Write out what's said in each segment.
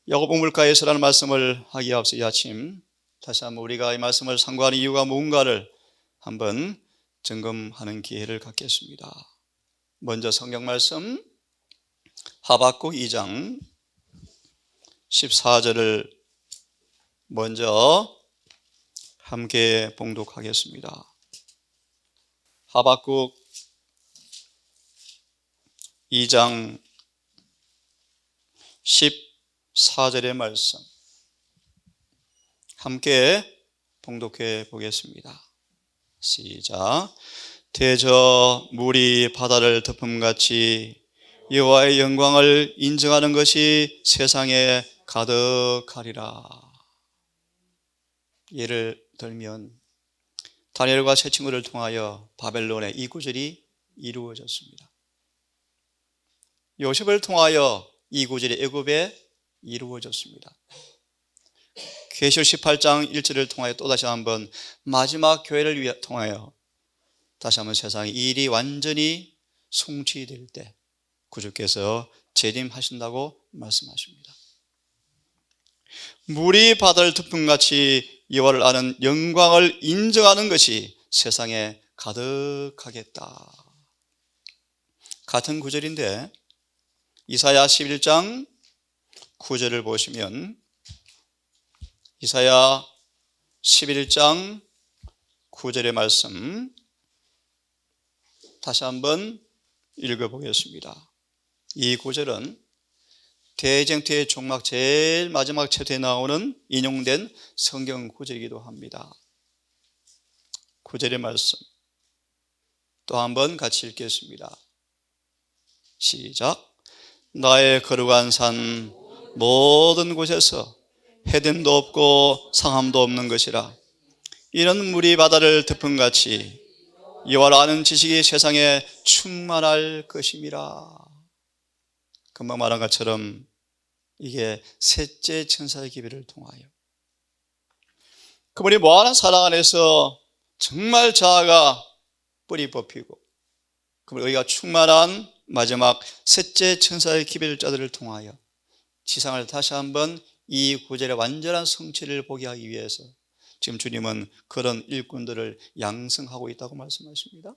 야곱 우물가에서라는 말씀을 하기에 앞서 이 아침 다시 한번 우리가 이 말씀을 상고하는 이유가 무엇인가를 한번 점검하는 기회를 갖겠습니다. 먼저 성경 말씀 하박국 2장 14절을 먼저 함께 봉독하겠습니다. 하박국 2장 14절의 말씀 함께 봉독해 보겠습니다. 시작. 대저 물이 바다를 덮음같이 여호와의 영광을 인정하는 것이 세상에 가득하리라. 예를 들면 다니엘과 세 친구를 통하여 바벨론의 이 구절이 이루어졌습니다. 요셉을 통하여 이 구절이 애굽에 이루어졌습니다. 계시록 18장 1절을 통하여 또다시 한번 마지막 교회를 통하여 다시 한번 세상의 이 일이 완전히 성취될 때 구주께서 재림하신다고 말씀하십니다. 물이 바다를 덮음같이 여호와를 아는 영광을 인정하는 것이 세상에 가득하겠다. 같은 구절인데 이사야 11장 9절을 보시면 이사야 11장 9절의 말씀 다시 한번 읽어보겠습니다. 이 구절은 대쟁투의 종막 제일 마지막 챕터에 나오는 인용된 성경 구절이기도 합니다. 9절의 말씀 또 한번 같이 읽겠습니다. 시작. 나의 거룩한 산 모든 곳에서 해됨도 없고 상함도 없는 것이라. 이는 물이 바다를 덮음같이 여호와를 아는 지식이 세상에 충만할 것임이라. 금방 말한 것처럼 이게 셋째 천사의 기별을 통하여 그분이 무한한 사랑 안에서 정말 자아가 뿌리 뽑히고 그분이 의가 충만한 마지막 셋째 천사의 기별자들을 통하여 지상을 다시 한번 이 구절의 완전한 성취를 보게 하기 위해서 지금 주님은 그런 일꾼들을 양성하고 있다고 말씀하십니다.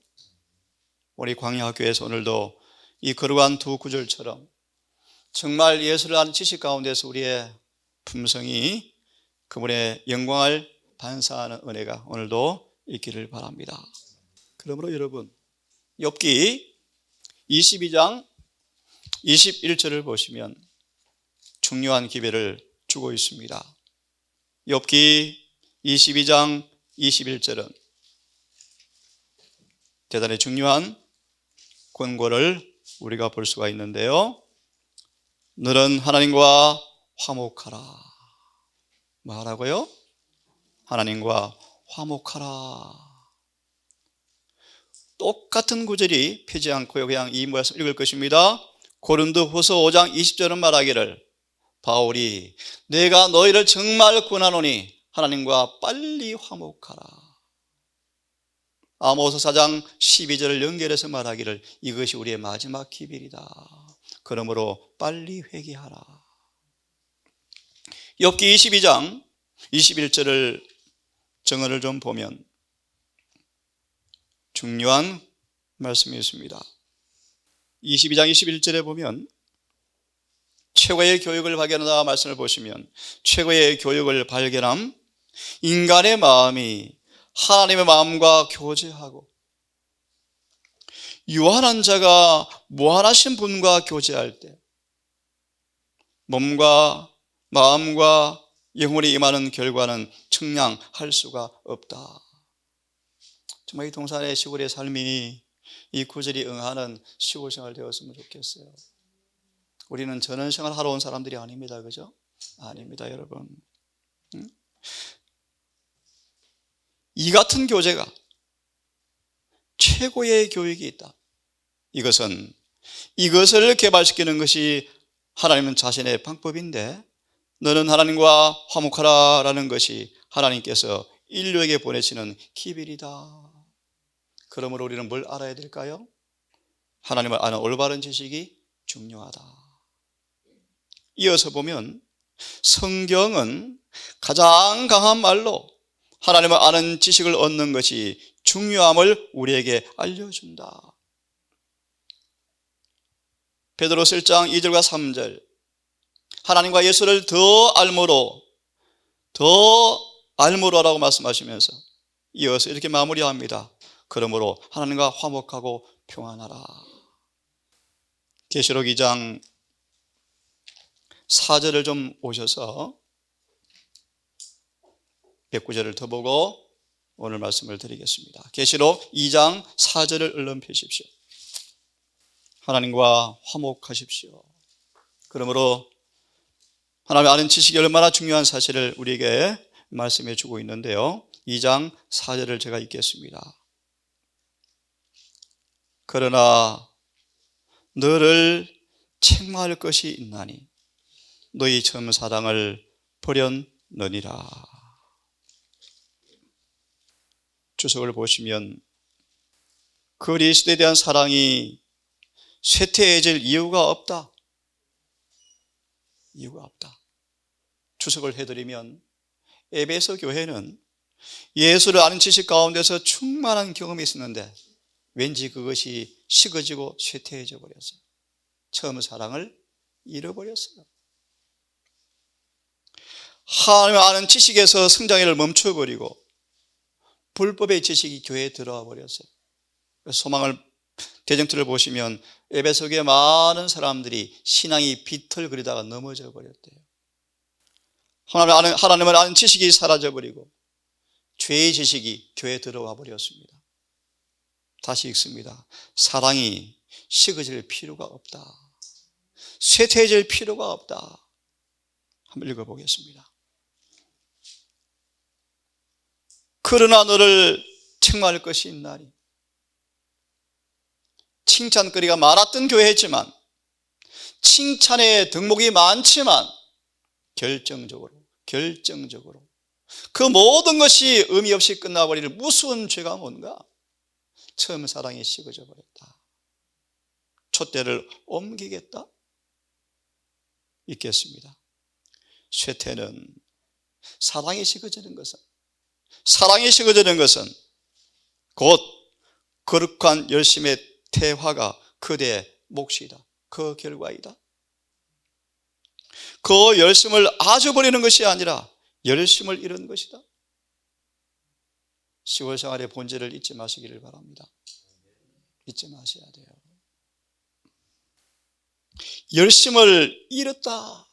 우리 광야학교에서 오늘도 이 거룩한 두 구절처럼 정말 예수를 아는 지식 가운데서 우리의 품성이 그분의 영광을 반사하는 은혜가 오늘도 있기를 바랍니다. 그러므로 여러분 욥기 22장 21절을 보시면 중요한 기별을 주고 있습니다. 욥기 22장 21절은 대단히 중요한 권고를 우리가 볼 수가 있는데요. 너는 하나님과 화목하라. 뭐하라고요? 하나님과 화목하라. 똑같은 구절이 펴지 않고요. 그냥 이 말씀 읽을 것입니다. 고린도후서 5장 20절은 말하기를 바울이 내가 너희를 정말 권하노니 하나님과 빨리 화목하라. 아모스 4장 12절을 연결해서 말하기를 이것이 우리의 마지막 기별이다. 그러므로 빨리 회개하라. 욥기 22장 21절을 정언을 좀 보면 중요한 말씀이 있습니다. 22장 21절에 보면 최고의 교육을 발견하다 말씀을 보시면 최고의 교육을 발견함 인간의 마음이 하나님의 마음과 교제하고 유한한 자가 무한하신 분과 교제할 때 몸과 마음과 영혼이 임하는 결과는 측량할 수가 없다. 정말 이 동산의 시골의 삶이 이 구절이 응하는 시골 생활 되었으면 좋겠어요. 우리는 전원 생활 하러 온 사람들이 아닙니다. 그죠? 아닙니다, 여러분. 이 같은 교제가 최고의 교육이 있다. 이것을 개발시키는 것이 하나님은 자신의 방법인데 너는 하나님과 화목하라 라는 것이 하나님께서 인류에게 보내시는 기별이다. 그러므로 우리는 뭘 알아야 될까요? 하나님을 아는 올바른 지식이 중요하다. 이어서 보면 성경은 가장 강한 말로 하나님을 아는 지식을 얻는 것이 중요함을 우리에게 알려준다. 베드로서 1장 2절과 3절, 하나님과 예수를 더 알므로라고 말씀하시면서 이어서 이렇게 마무리합니다. 그러므로 하나님과 화목하고 평안하라. 계시록 2장 4절을 좀 오셔서 109절을 더 보고 오늘 말씀을 드리겠습니다. 계시록 2장 4절을 얼른 펴십시오. 하나님과 화목하십시오. 그러므로 하나님 아는 지식이 얼마나 중요한 사실을 우리에게 말씀해 주고 있는데요. 2장 4절을 제가 읽겠습니다. 그러나 너를 책망할 것이 있나니 너희 처음 사랑을 버렸느니라. 주석을 보시면 그리스도에 대한 사랑이 쇠퇴해질 이유가 없다. 주석을 해드리면 에베소 교회는 예수를 아는 지식 가운데서 충만한 경험이 있었는데 왠지 그것이 식어지고 쇠퇴해져 버렸어요. 처음 사랑을 잃어버렸어요. 하나님을 아는 지식에서 성장을 멈춰버리고 불법의 지식이 교회에 들어와 버렸어요. 소망을 대정틀을 보시면 에베소교의 많은 사람들이 신앙이 비틀거리다가 넘어져 버렸대요. 하나님을 아는 지식이 사라져버리고 죄의 지식이 교회에 들어와 버렸습니다. 다시 읽습니다. 사랑이 식어질 필요가 없다. 쇠퇴해질 필요가 없다. 한번 읽어보겠습니다. 그러나 너를 책망할 것이 있나니, 칭찬거리가 많았던 교회였지만, 칭찬의 덕목이 많지만 결정적으로 그 모든 것이 의미 없이 끝나버릴 무서운 죄가 뭔가? 처음 사랑이 식어져 버렸다. 촛대를 옮기겠다? 있겠습니다. 쇠퇴는 사랑이 식어지는 것은 곧 거룩한 열심의 퇴화가 그대의 몫이다. 그 결과이다. 그 열심을 아주 버리는 것이 아니라 열심을 잃은 것이다. 10월 생활의 본질을 잊지 마시기를 바랍니다. 잊지 마셔야 돼요. 열심을 잃었다.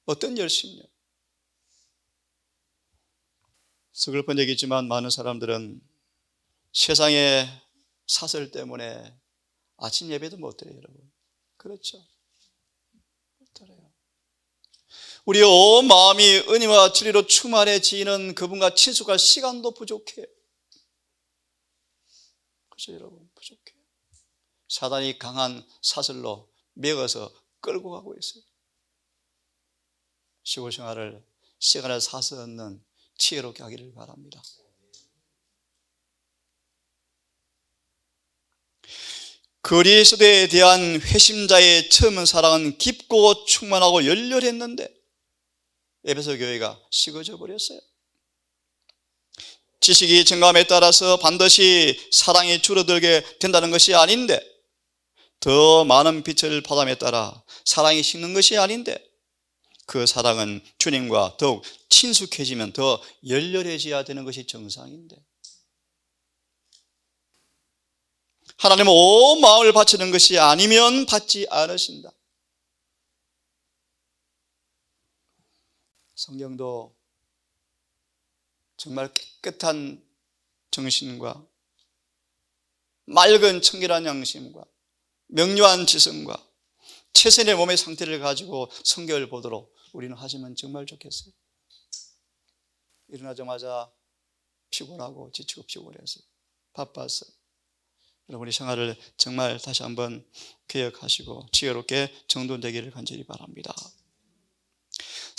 어떤 열심이요? 서글픈 얘기지만 많은 사람들은 세상의 사슬 때문에 아침 예배도 못 드려요, 여러분. 그렇죠? 못 드려요. 우리 온 마음이 은혜와 진리로 충만해지는 그분과 친숙할 시간도 부족해요. 그렇죠, 여러분? 부족해요. 사단이 강한 사슬로 매어서 끌고 가고 있어요. 시골 생활을 시간을 사서 얻는 지혜롭게 하기를 바랍니다. 그리스도에 대한 회심자의 처음 사랑은 깊고 충만하고 열렬했는데 에베소 교회가 식어져 버렸어요. 지식이 증감에 따라서 반드시 사랑이 줄어들게 된다는 것이 아닌데, 더 많은 빛을 받음에 따라 사랑이 식는 것이 아닌데, 그 사랑은 주님과 더욱 친숙해지면 더 열렬해져야 되는 것이 정상인데, 하나님은 온 마음을 바치는 것이 아니면 받지 않으신다. 성경도 정말 깨끗한 정신과 맑은 청결한 양심과 명료한 지성과 최선의 몸의 상태를 가지고 성경을 보도록 우리는 하시면 정말 좋겠어요. 일어나자마자 피곤하고 지치고 피곤해서 바빠서 여러분의 생활을 정말 다시 한번 기억하시고 지혜롭게 정돈되기를 간절히 바랍니다.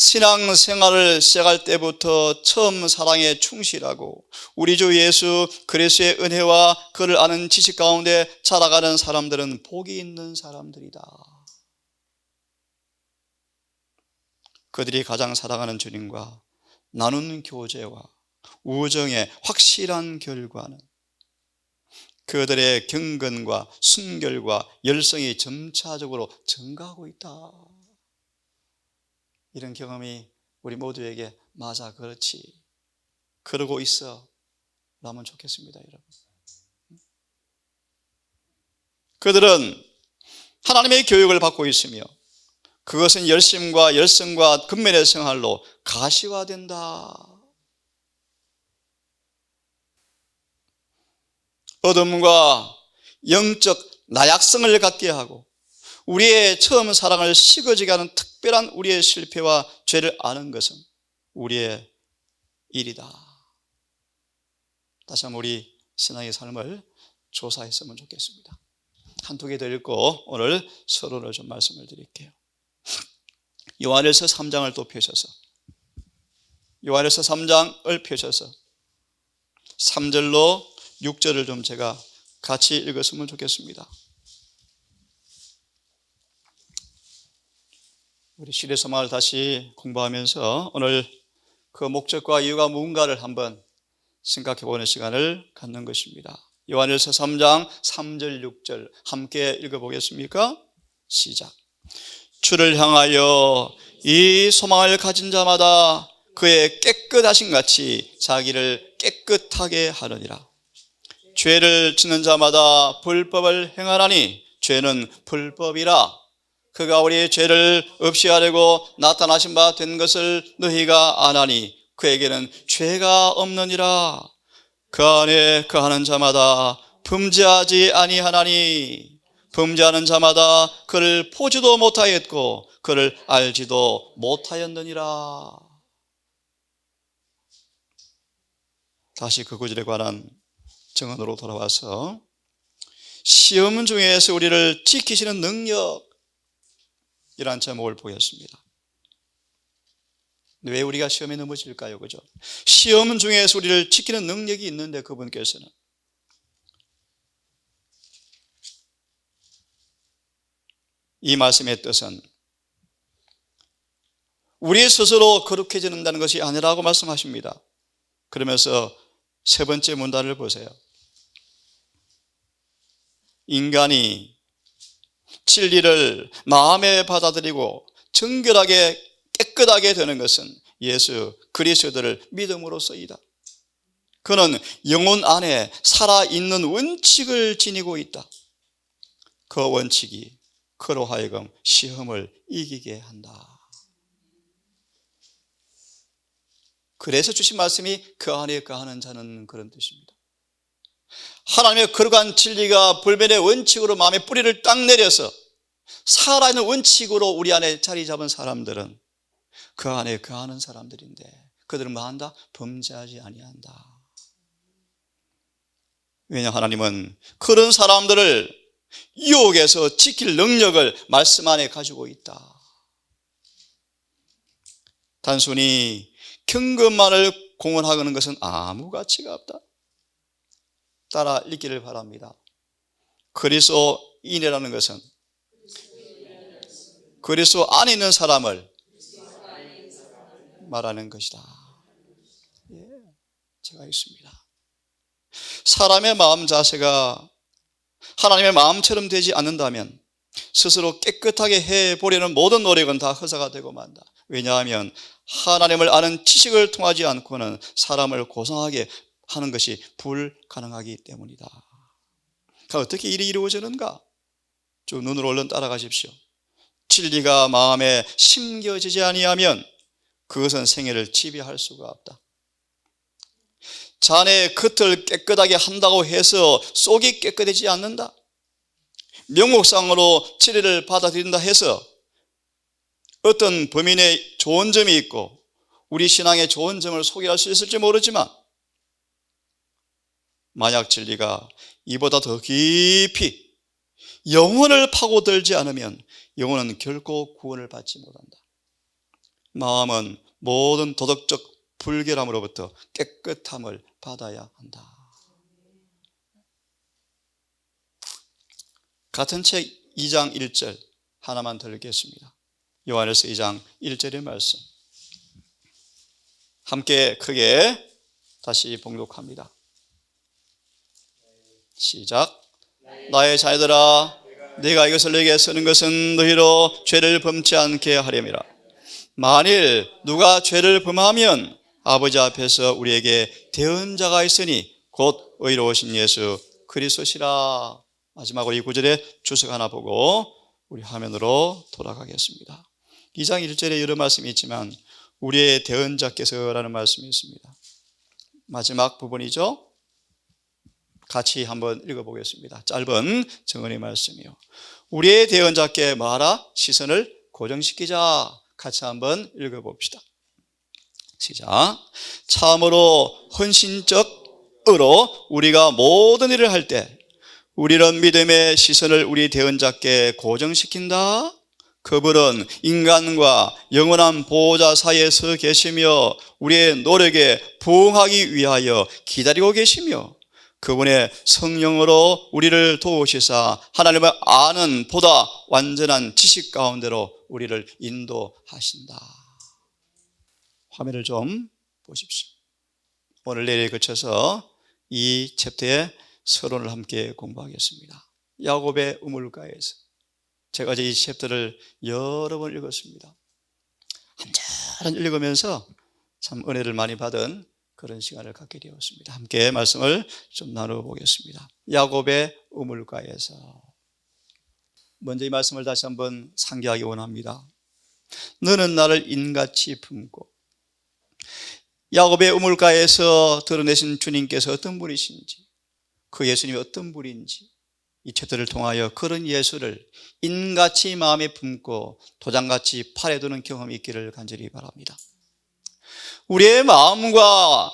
신앙생활을 시작할 때부터 처음 사랑에 충실하고 우리 주 예수 그리스도의 은혜와 그를 아는 지식 가운데 자라가는 사람들은 복이 있는 사람들이다. 그들이 가장 사랑하는 주님과 나눈 교제와 우정의 확실한 결과는 그들의 경건과 순결과 열성이 점차적으로 증가하고 있다. 이런 경험이 우리 모두에게 맞아, 그렇지, 그러고 있어 라면 좋겠습니다, 여러분. 그들은 하나님의 교육을 받고 있으며 그것은 열심과 열성과 근면의 생활로 가시화된다. 어둠과 영적 나약성을 갖게 하고 우리의 처음 사랑을 식어지게 하는 특별한 우리의 실패와 죄를 아는 것은 우리의 일이다. 다시 한번 우리 신앙의 삶을 조사했으면 좋겠습니다. 한두 개 더 읽고 오늘 서론을 좀 말씀을 드릴게요. 요한일서 3장을 또 펴셔서 요한일서 3장을 펴셔서 3절로 6절을 좀 제가 같이 읽었으면 좋겠습니다. 우리 시대소망을 다시 공부하면서 오늘 그 목적과 이유가 무언가를 한번 생각해보는 시간을 갖는 것입니다. 요한일서 3장 3절 6절 함께 읽어보겠습니까? 시작. 주를 향하여 이 소망을 가진 자마다 그의 깨끗하신 같이 자기를 깨끗하게 하느니라. 죄를 짓는 자마다 불법을 행하나니 죄는 불법이라. 그가 우리의 죄를 없이 하려고 나타나신 바 된 것을 너희가 아나니 그에게는 죄가 없느니라. 그 안에 거하는 자마다 범죄하지 아니하나니 범죄하는 자마다 그를 보지도 못하였고 그를 알지도 못하였느니라. 다시 그 구절에 관한 정언으로 돌아와서 시험 중에서 우리를 지키시는 능력, 이란 제목을 보였습니다. 왜 우리가 시험에 넘어질까요? 그죠? 시험 중에서 우리를 지키는 능력이 있는데 그분께서는 이 말씀의 뜻은 우리 스스로 거룩해지는다는 것이 아니라고 말씀하십니다. 그러면서 세 번째 문단을 보세요. 인간이 진리를 마음에 받아들이고 정결하게 깨끗하게 되는 것은 예수 그리스도를 믿음으로써이다. 그는 영혼 안에 살아있는 원칙을 지니고 있다. 그 원칙이 그로 하여금 시험을 이기게 한다. 그래서 주신 말씀이 그 안에 거하는 자는 그런 뜻입니다. 하나님의 거룩한 진리가 불변의 원칙으로 마음의 뿌리를 딱 내려서 살아있는 원칙으로 우리 안에 자리 잡은 사람들은 그 안에 거하는 사람들인데 그들은 뭐 한다? 범죄하지 아니한다. 왜냐, 하나님은 그런 사람들을 유혹에서 지킬 능력을 말씀 안에 가지고 있다. 단순히 경건만을 공언하는 것은 아무 가치가 없다. 따라 읽기를 바랍니다. 그리스도인이라는 것은 그리스도 안에 있는 사람을 말하는 것이다. 예, 제가 있습니다. 사람의 마음 자세가 하나님의 마음처럼 되지 않는다면 스스로 깨끗하게 해보려는 모든 노력은 다 허사가 되고 만다. 왜냐하면 하나님을 아는 지식을 통하지 않고는 사람을 고상하게 하는 것이 불가능하기 때문이다. 그러니까 어떻게 일이 이루어지는가? 쭉 눈으로 얼른 따라가십시오. 진리가 마음에 심겨지지 아니하면 그것은 생애를 지배할 수가 없다. 자네의 겉을 깨끗하게 한다고 해서 속이 깨끗해지지 않는다. 명목상으로 진리를 받아들인다 해서 어떤 범인의 좋은 점이 있고 우리 신앙의 좋은 점을 소개할 수 있을지 모르지만 만약 진리가 이보다 더 깊이 영혼을 파고들지 않으면 영혼은 결코 구원을 받지 못한다. 마음은 모든 도덕적 불결함으로부터 깨끗함을 받아야 한다. 같은 책 2장 1절 하나만 더 읽겠습니다. 요한일서 2장 1절의 말씀 함께 크게 다시 봉독합니다. 시작. 나의 자녀들아, 내가 이것을 너에게 쓰는 것은 너희로 죄를 범치 않게 하렴이라. 만일 누가 죄를 범하면 아버지 앞에서 우리에게 대언자가 있으니 곧 의로우신 예수 그리스도시라. 마지막으로 이 구절에 주석 하나 보고 우리 화면으로 돌아가겠습니다. 2장 1절에 여러 말씀이 있지만 우리의 대언자께서라는 말씀이 있습니다. 마지막 부분이죠. 같이 한번 읽어보겠습니다. 짧은 정언의 말씀이요. 우리의 대언자께 뭐하라? 시선을 고정시키자. 같이 한번 읽어봅시다. 시작. 참으로 헌신적으로 우리가 모든 일을 할 때 우리는 믿음의 시선을 우리 대언자께 고정시킨다. 그분은 인간과 영원한 보호자 사이에 서 계시며 우리의 노력에 부응하기 위하여 기다리고 계시며 그분의 성령으로 우리를 도우시사 하나님을 아는 보다 완전한 지식 가운데로 우리를 인도하신다. 화면을 좀 보십시오. 오늘 내일에 거쳐서 이 챕터의 서론을 함께 공부하겠습니다. 야곱의 우물가에서 제가 이 챕터를 여러 번 읽었습니다. 한자한 읽으면서 참 은혜를 많이 받은 그런 시간을 갖게 되었습니다. 함께 말씀을 좀 나눠보겠습니다. 야곱의 우물가에서 먼저 이 말씀을 다시 한번 상기하기 원합니다. 너는 나를 인같이 품고. 야곱의 우물가에서 드러내신 주님께서 어떤 분이신지, 그 예수님이 어떤 분인지 이 챕터를 통하여 그런 예수를 인같이 마음에 품고 도장같이 팔에 두는 경험이 있기를 간절히 바랍니다. 우리의 마음과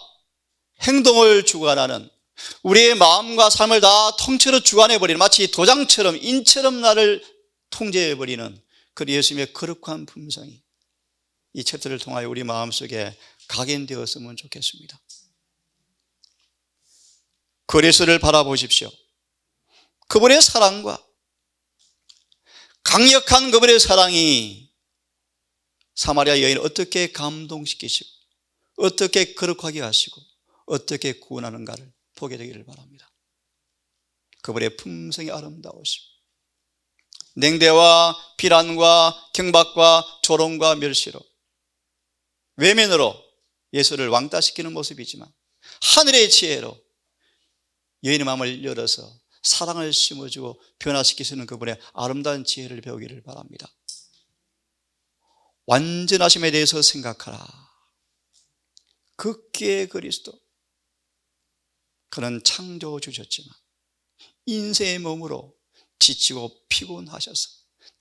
행동을 주관하는, 우리의 마음과 삶을 다 통째로 주관해버리는, 마치 도장처럼 인처럼 나를 통제해버리는 그 예수님의 거룩한 품성이 이 챕터를 통하여 우리 마음속에 각인되었으면 좋겠습니다. 그리스도를 바라보십시오. 그분의 사랑과 강력한 그분의 사랑이 사마리아 여인을 어떻게 감동시키시고 어떻게 거룩하게 하시고 어떻게 구원하는가를 보게 되기를 바랍니다. 그분의 품성이 아름다우시고 냉대와 비난과 경박과 조롱과 멸시로 외면으로 예수를 왕따시키는 모습이지만 하늘의 지혜로 여인의 마음을 열어서 사랑을 심어주고 변화시키시는 그분의 아름다운 지혜를 배우기를 바랍니다. 완전하심에 대해서 생각하라. 극기의 그리스도, 그는 창조주셨지만 인생의 몸으로 지치고 피곤하셔서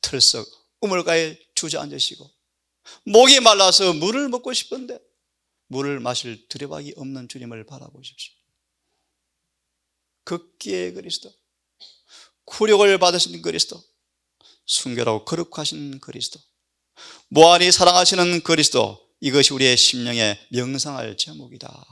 털썩 우물가에 주저앉으시고 목이 말라서 물을 먹고 싶은데 물을 마실 두려움이 없는 주님을 바라보십시오. 극기의 그리스도, 굴욕을 받으신 그리스도, 순결하고 거룩하신 그리스도, 무한히 사랑하시는 그리스도, 이것이 우리의 심령에 명상할 제목이다.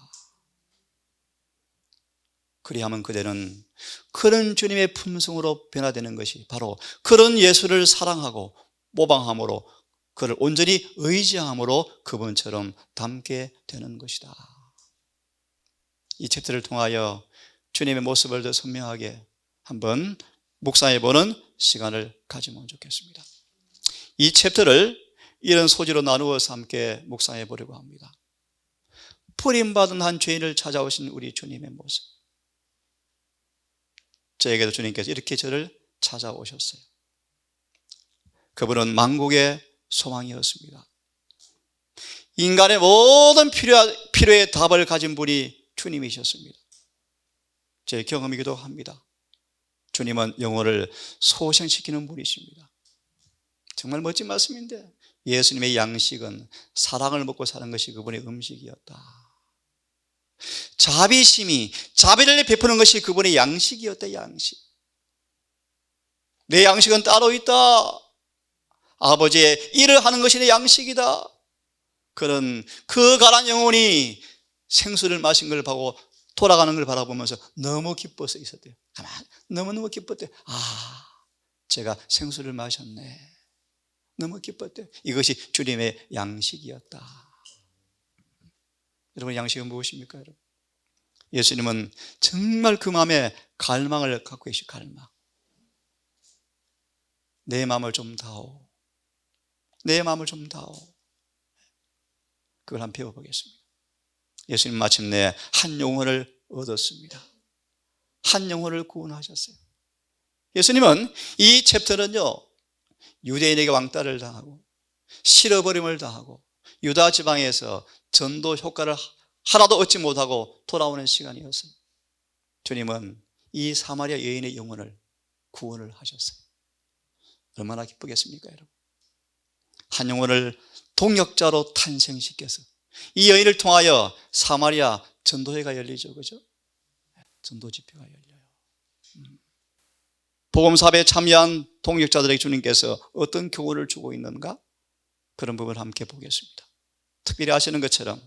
그리하면 그대는 그런 주님의 품성으로 변화되는 것이 바로 그런 예수를 사랑하고 모방함으로 그를 온전히 의지함으로 그분처럼 닮게 되는 것이다. 이 챕터를 통하여 주님의 모습을 더 선명하게 한번 묵상해보는 시간을 가지면 좋겠습니다. 이 챕터를 이런 소지로 나누어서 함께 묵상해 보려고 합니다. 버림받은 한 죄인을 찾아오신 우리 주님의 모습, 저에게도 주님께서 이렇게 저를 찾아오셨어요. 그분은 만국의 소망이었습니다. 인간의 모든 필요의 답을 가진 분이 주님이셨습니다. 제 경험이기도 합니다. 주님은 영혼을 소생시키는 분이십니다. 정말 멋진 말씀인데 예수님의 양식은 사랑을 먹고 사는 것이 그분의 음식이었다. 자비심이, 자비를 베푸는 것이 그분의 양식이었다. 양식. 내 양식은 따로 있다. 아버지의 일을 하는 것이 내 양식이다. 그런 그 가난 영혼이 생수를 마신 걸 보고 돌아가는 걸 바라보면서 너무 기뻐서 있었대요. 너무너무 기뻤대요. 아, 제가 생수를 마셨네. 너무 기뻤대요. 이것이 주님의 양식이었다. 여러분, 양식은 무엇입니까? 여러분? 예수님은 정말 그 마음에 갈망을 갖고 계시 갈망. 내 마음을 좀 다오. 내 마음을 좀 다오. 그걸 한번 배워보겠습니다. 예수님 마침내 한 영혼을 얻었습니다. 한 영혼을 구원하셨어요. 예수님은 이 챕터는요, 유대인에게 왕따를 당하고 실어버림을 당하고 유다 지방에서 전도 효과를 하나도 얻지 못하고 돌아오는 시간이었어요. 주님은 이 사마리아 여인의 영혼을 구원을 하셨어요. 얼마나 기쁘겠습니까, 여러분? 한 영혼을 동역자로 탄생시켜서 이 여인을 통하여 사마리아 전도회가 열리죠, 그죠? 전도 집회가 열려요. 복음 사업에 참여한 동역자들에게 주님께서 어떤 교훈을 주고 있는가? 그런 부분을 함께 보겠습니다. 특별히 아시는 것처럼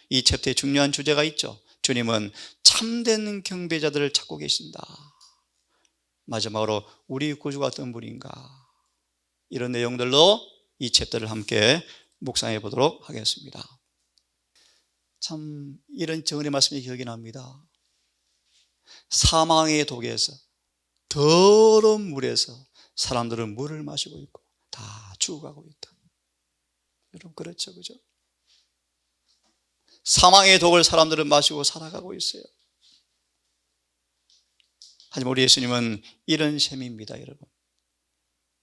이 챕터에 중요한 주제가 있죠. 주님은 참된 경배자들을 찾고 계신다. 마지막으로 우리 구주가 어떤 분인가? 이런 내용들로 이 챕터를 함께 묵상해 보도록 하겠습니다. 참 이런 정언의 말씀이 기억이 납니다. 사망의 독에서, 더러운 물에서 사람들은 물을 마시고 있고 다 죽어가고 있다. 여러분, 그렇죠, 그죠? 사망의 독을 사람들은 마시고 살아가고 있어요. 하지만 우리 예수님은 이런 셈입니다, 여러분.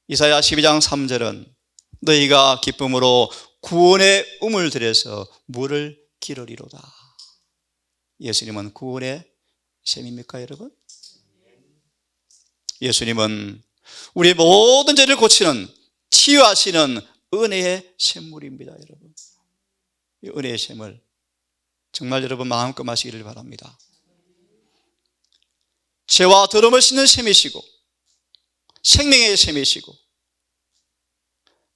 이사야 12장 3절은 너희가 기쁨으로 구원의 음을 들여서 물을 기르리로다. 예수님은 구원의 셈입니까, 여러분? 예수님은 우리의 모든 죄를 고치는, 치유하시는 은혜의 샘물입니다, 여러분. 이 은혜의 샘을 정말 여러분 마음껏 마시기를 바랍니다. 죄와 더러움을 씻는 샘이시고 생명의 샘이시고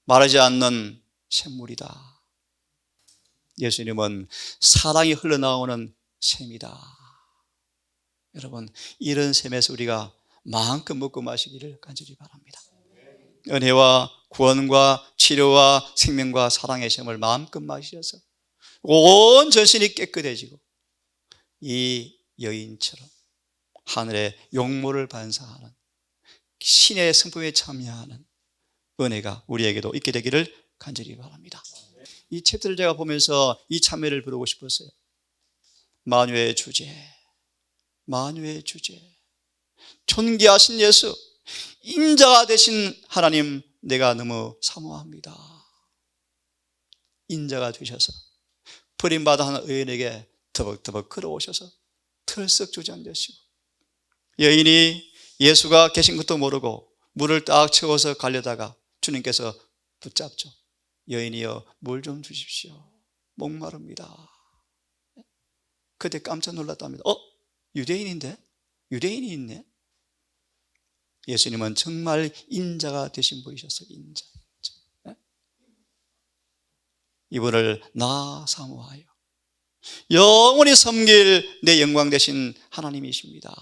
마르지 않는 샘물이다. 예수님은 사랑이 흘러나오는 샘이다. 여러분, 이런 샘에서 우리가 마음껏 먹고 마시기를 간절히 바랍니다. 은혜와 구원과 치료와 생명과 사랑의 샘을 마음껏 마시셔서 온 전신이 깨끗해지고 이 여인처럼 하늘의 용모를 반사하는 신의 성품에 참여하는 은혜가 우리에게도 있게 되기를 간절히 바랍니다. 이 챕터를 제가 보면서 이 찬미를 부르고 싶었어요. 만유의 주제, 만유의 주제, 존귀하신 예수, 인자가 되신 하나님, 내가 너무 사모합니다. 인자가 되셔서 버림받아 하는 의인에게 더벅더벅 걸어오셔서 털썩 주저앉으시고, 여인이 예수가 계신 것도 모르고 물을 딱 채워서 가려다가 주님께서 붙잡죠. 여인이여, 물 좀 주십시오. 목마릅니다. 그때 깜짝 놀랐답니다. 유대인인데? 유대인이 있네? 예수님은 정말 인자가 되신 분이셨어요. 인자. 이분을 나 사모하여 영원히 섬길 내 영광 되신 하나님이십니다.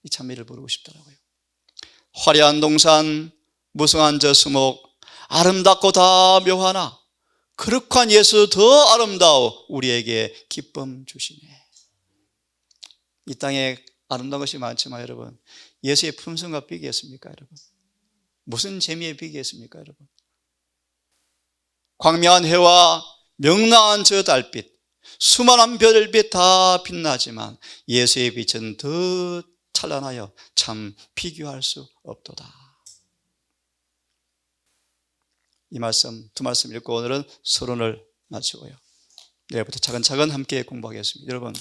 이 찬미를 부르고 싶더라고요. 화려한 동산, 무성한 저 수목, 아름답고 다 묘하나 거룩한 예수 더 아름다워 우리에게 기쁨 주시네. 이 땅에 아름다운 것이 많지만 여러분, 예수의 품성과 비교했습니까, 여러분? 무슨 재미에 비교했습니까, 여러분? 광명한 해와 명랑한 저 달빛, 수많은 별빛 다 빛나지만 예수의 빛은 더 찬란하여 참 비교할 수 없도다. 이 말씀, 두 말씀 읽고 오늘은 서론을 마치고요, 내일부터 차근차근 함께 공부하겠습니다. 여러분,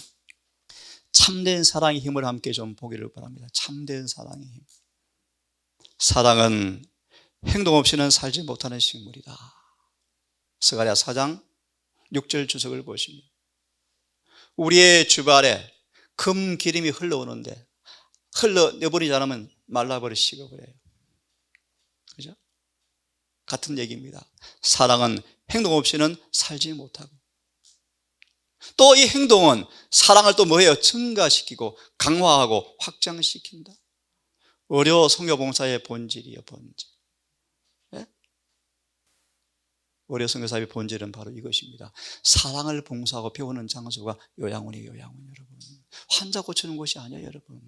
참된 사랑의 힘을 함께 좀 보기를 바랍니다. 참된 사랑의 힘. 사랑은 행동 없이는 살지 못하는 식물이다. 스가랴 4장 6절 주석을 보시면 우리의 주발에 금 기름이 흘러오는데 흘러내버리지 않으면 말라버려 식어버려요. 그죠? 같은 얘기입니다. 사랑은 행동 없이는 살지 못하고, 또 이 행동은 사랑을 또 뭐예요? 증가시키고 강화하고 확장시킨다. 의료 성교봉사의 본질이에요, 본질. 네? 의료 선교사의 본질은 바로 이것입니다. 사랑을 봉사하고 배우는 장소가 요양원이에요. 요양원. 여러분, 환자 고치는 곳이 아니에요. 여러분,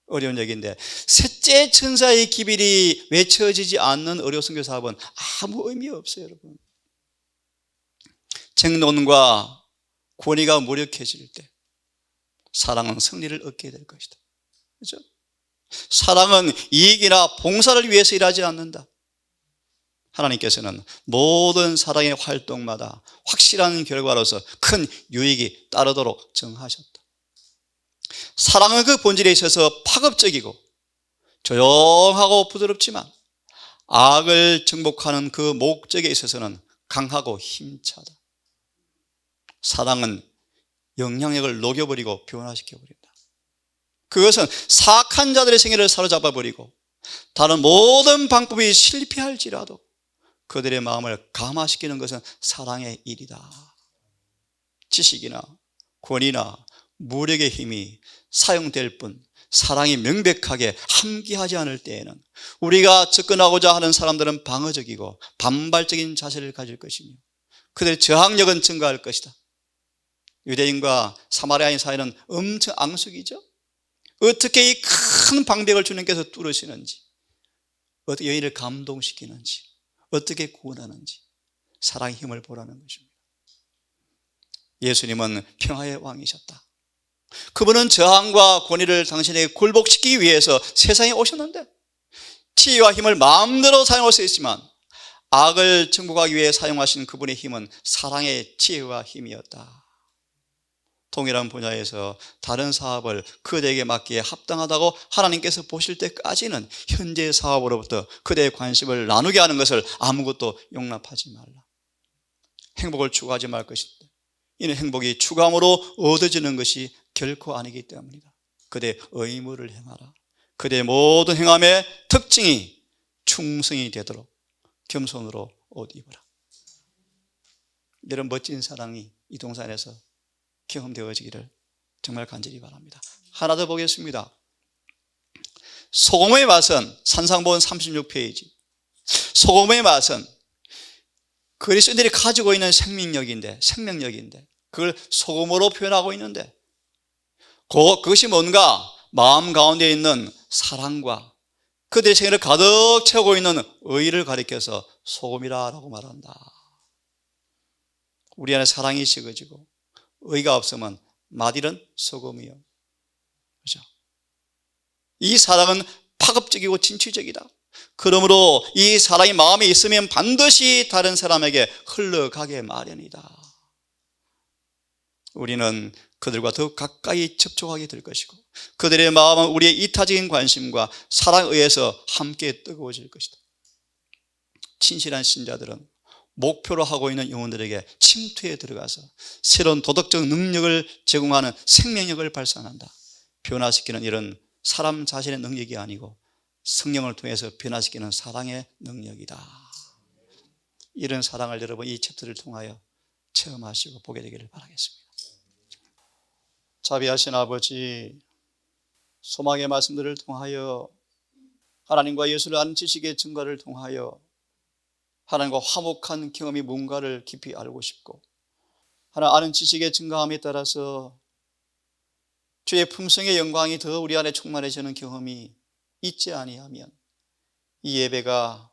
어려운 얘기인데 셋째 천사의 기별이 외쳐지지 않는 의료 선교 사업은 아무 의미 없어요. 여러분, 정론과 권위가 무력해질 때 사랑은 승리를 얻게 될 것이다. 그렇죠? 사랑은 이익이나 봉사를 위해서 일하지 않는다. 하나님께서는 모든 사랑의 활동마다 확실한 결과로서 큰 유익이 따르도록 정하셨다. 사랑은 그 본질에 있어서 파급적이고 조용하고 부드럽지만 악을 정복하는 그 목적에 있어서는 강하고 힘차다. 사랑은 영향력을 녹여버리고 변화시켜버린다. 그것은 사악한 자들의 생애를 사로잡아버리고 다른 모든 방법이 실패할지라도 그들의 마음을 감화시키는 것은 사랑의 일이다. 지식이나 권위나 무력의 힘이 사용될 뿐 사랑이 명백하게 함께하지 않을 때에는 우리가 접근하고자 하는 사람들은 방어적이고 반발적인 자세를 가질 것이며 그들의 저항력은 증가할 것이다. 유대인과 사마리아인 사이는 엄청 앙숙이죠. 어떻게 이 큰 방벽을 주님께서 뚫으시는지, 어떻게 여인을 감동시키는지, 어떻게 구원하는지 사랑의 힘을 보라는 것입니다. 예수님은 평화의 왕이셨다. 그분은 저항과 권위를 당신에게 굴복시키기 위해서 세상에 오셨는데 지혜와 힘을 마음대로 사용할 수 있지만 악을 정복하기 위해 사용하신 그분의 힘은 사랑의 지혜와 힘이었다. 동일한 분야에서 다른 사업을 그대에게 맡기에 합당하다고 하나님께서 보실 때까지는 현재 사업으로부터 그대의 관심을 나누게 하는 것을 아무것도 용납하지 말라. 행복을 추구하지 말 것인데 이는 행복이 추구함으로 얻어지는 것이 결코 아니기 때문이다. 그대의 의무를 행하라. 그대의 모든 행함의 특징이 충성이 되도록 겸손으로 옷 입어라. 이런 멋진 사랑이 이 동산에서 경험되어지기를 정말 간절히 바랍니다. 하나 더 보겠습니다. 소금의 맛은 산상본 36페이지. 소금의 맛은 그리스도인들이 가지고 있는 생명력인데 그걸 소금으로 표현하고 있는데 그것이 뭔가 마음 가운데 있는 사랑과 그들의 생애를 가득 채우고 있는 의를 가리켜서 소금이라고 말한다. 우리 안에 사랑이 식어지고 의가 없으면 맛일은 소금이요. 그렇죠? 이 사랑은 파급적이고 진취적이다. 그러므로 이 사랑이 마음에 있으면 반드시 다른 사람에게 흘러가게 마련이다. 우리는 그들과 더 가까이 접촉하게 될 것이고 그들의 마음은 우리의 이타적인 관심과 사랑에 의해서 함께 뜨거워질 것이다. 진실한 신자들은 목표로 하고 있는 영혼들에게 침투에 들어가서 새로운 도덕적 능력을 제공하는 생명력을 발산한다. 변화시키는 이런 사람 자신의 능력이 아니고 성령을 통해서 변화시키는 사랑의 능력이다. 이런 사랑을 여러분 이 챕터를 통하여 체험하시고 보게 되기를 바라겠습니다. 자비하신 아버지, 소망의 말씀들을 통하여 하나님과 예수를 아는 지식의 증거를 통하여 하나님과 화목한 경험이 뭔가를 깊이 알고 싶고 하나님 아는 지식의 증가함에 따라서 주의 품성의 영광이 더 우리 안에 충만해지는 경험이 있지 아니하면 이 예배가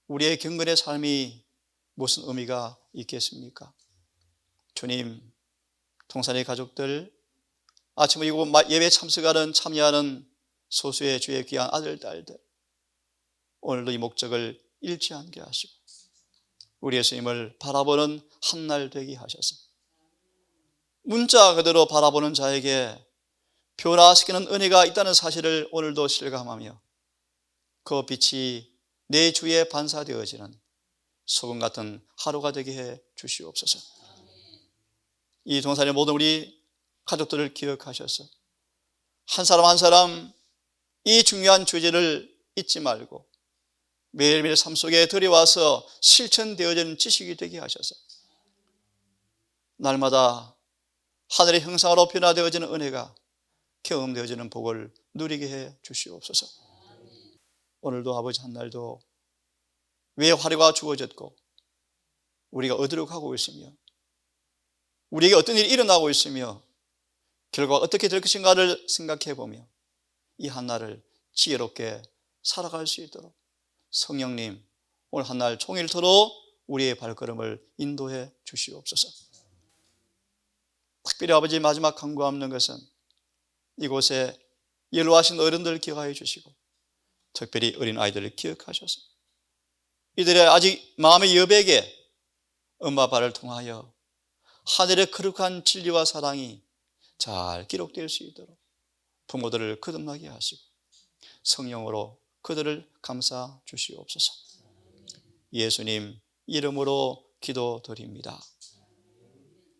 우리의 경건의 삶이 무슨 의미가 있겠습니까? 주님, 동산의 가족들, 아침에 이곳 예배 참여하는 소수의 주의 귀한 아들, 딸들, 오늘도 이 목적을 잃지 않게 하시고 우리 예수님을 바라보는 한날 되게 하셔서 문자 그대로 바라보는 자에게 변화시키는 은혜가 있다는 사실을 오늘도 실감하며 그 빛이 내 주에 반사되어지는 소금 같은 하루가 되게 해 주시옵소서. 이 동산의 모든 우리 가족들을 기억하셔서 한 사람 한 사람 이 중요한 주제를 잊지 말고 매일매일 삶 속에 들여와서 실천되어지는 지식이 되게 하셔서 날마다 하늘의 형상으로 변화되어지는 은혜가 경험되어지는 복을 누리게 해 주시옵소서. 오늘도 아버지 한 날도 왜 화려가 주어졌고 우리가 어디로 가고 있으며 우리에게 어떤 일이 일어나고 있으며 결과가 어떻게 될 것인가를 생각해 보며 이 한날을 지혜롭게 살아갈 수 있도록 성령님 오늘 한날 종일토록 우리의 발걸음을 인도해 주시옵소서. 특별히 아버지 마지막 간구하는 것은 이곳에 연로하신 어른들 기억하여 주시고 특별히 어린아이들을 기억하셔서 이들의 아직 마음의 여백에 엄마 아빠를 통하여 하늘의 거룩한 진리와 사랑이 잘 기록될 수 있도록 부모들을 거듭나게 하시고 성령으로 그들을 감싸 주시옵소서. 예수님 이름으로 기도드립니다.